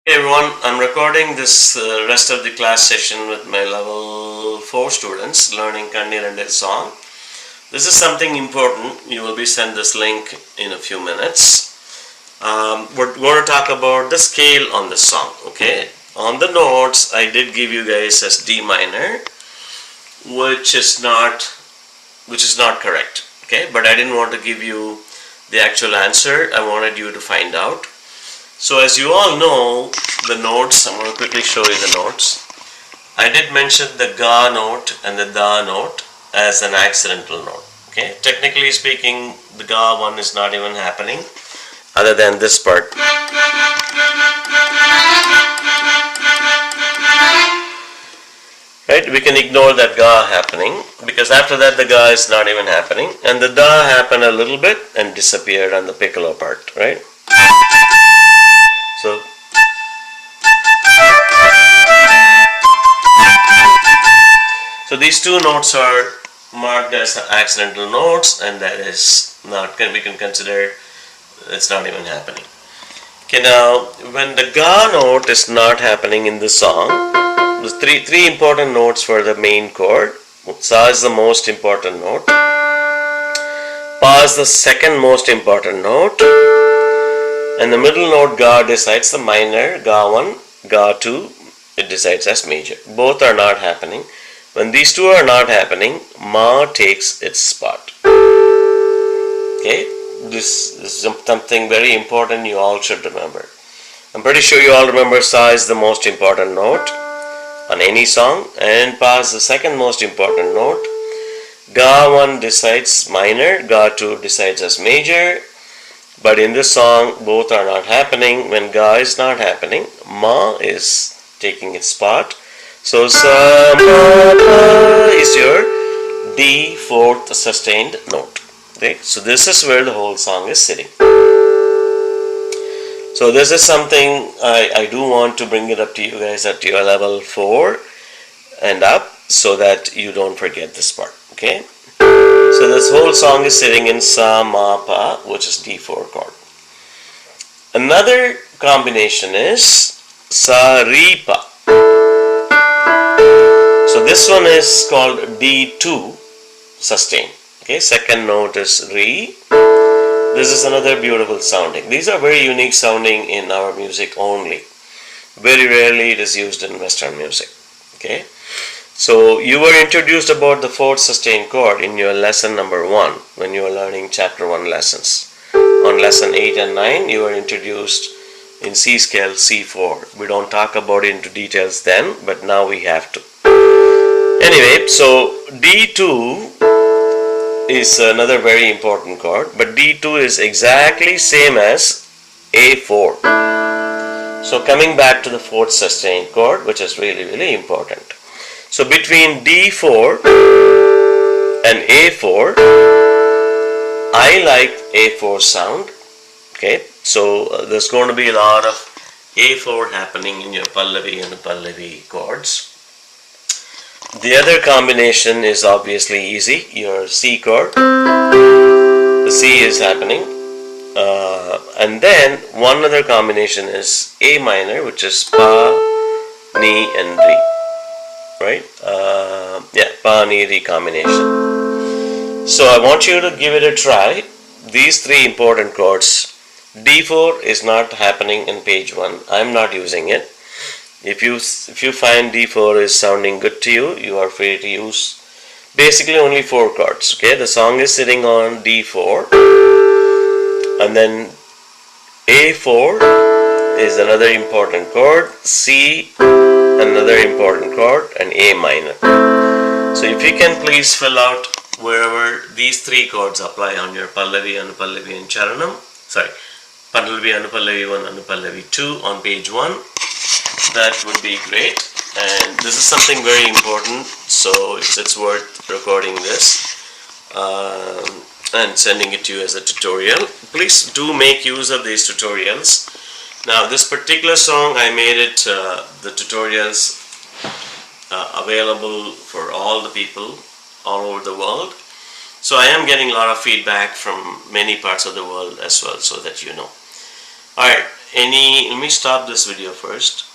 Hey everyone, I'm recording this rest of the class session with my level 4 students learning Irandil song. This is something important. You will be sent this link in a few minutes. We're going to talk about the scale on this song. Okay, on the notes I did give you guys as D minor, which is not correct. Okay, but I didn't want to give you the actual answer. I wanted you to find out. So as you all know, the notes, I'm going to quickly show you the notes. I did mention the ga note and the da note as an accidental note. Okay, technically speaking, the ga one is not even happening other than this part. Right, we can ignore that ga happening because after that the ga is not even happening, and the da happened a little bit and disappeared on the piccolo part, right? So these two notes are marked as accidental notes, and that is not, we can consider it's not even happening. Okay, now when the ga note is not happening in the song, there's three important notes for the main chord. Sa is the most important note, pa is the second most important note, and the middle note ga decides the minor, ga 1, ga 2, it decides as major. Both are not happening. When these two are not happening, ma takes its spot. Okay, this is something very important you all should remember. I'm pretty sure you all remember sa is the most important note on any song, and pa is the second most important note. Ga 1 decides minor, ga 2 decides as major. But in this song, both are not happening. When ga is not happening, ma is taking its spot. So sa ma pa is your D fourth sustained note. Okay? So this is where the whole song is sitting. So this is something I do want to bring it up to you guys at your level 4 and up, so that you don't forget this part. Okay? So this whole song is sitting in sa ma pa, which is D4 chord. Another combination is sa ri pa. So this one is called D2 sustain. Okay, second note is re. This is another beautiful sounding. These are very unique sounding in our music only. Very rarely it is used in Western music. Okay. So you were introduced about the fourth sustained chord in your lesson number 1 when you were learning chapter 1 lessons. On lesson 8 and 9 you were introduced in C scale C4. We don't talk about it into details then, but now we have to. Anyway, so D2 is another very important chord, but D2 is exactly same as A4. So coming back to the fourth sustained chord, which is really important. So between D4 and A4, I like A4 sound. Okay, so there's going to be a lot of A4 happening in your Pallavi and Pallavi chords. The other combination is obviously easy, your C chord. The C is happening. And then one other combination is A minor, which is Pa, Ni and Re. Right? Pa, Ni, Re combination. So I want you to give it a try. These three important chords. D4 is not happening in page 1. I'm not using it. If you find D4 is sounding good to you, you are free to use basically only 4 chords. Okay, the song is sitting on D4, and then A4 is another important chord, C another important chord, and A minor. So if you can please fill out wherever these 3 chords apply on your Pallavi, Anupallavi and Charanam. Sorry, Pallavi, Anupallavi 1, Anupallavi 2 on page 1. That would be great. And this is something very important, so it's worth recording this and sending it to you as a tutorial. Please do make use of these tutorials. Now this particular song, I made it the tutorials available for all the people all over the world. So I am getting a lot of feedback from many parts of the world as well, so that you know. Alright, let me stop this video first.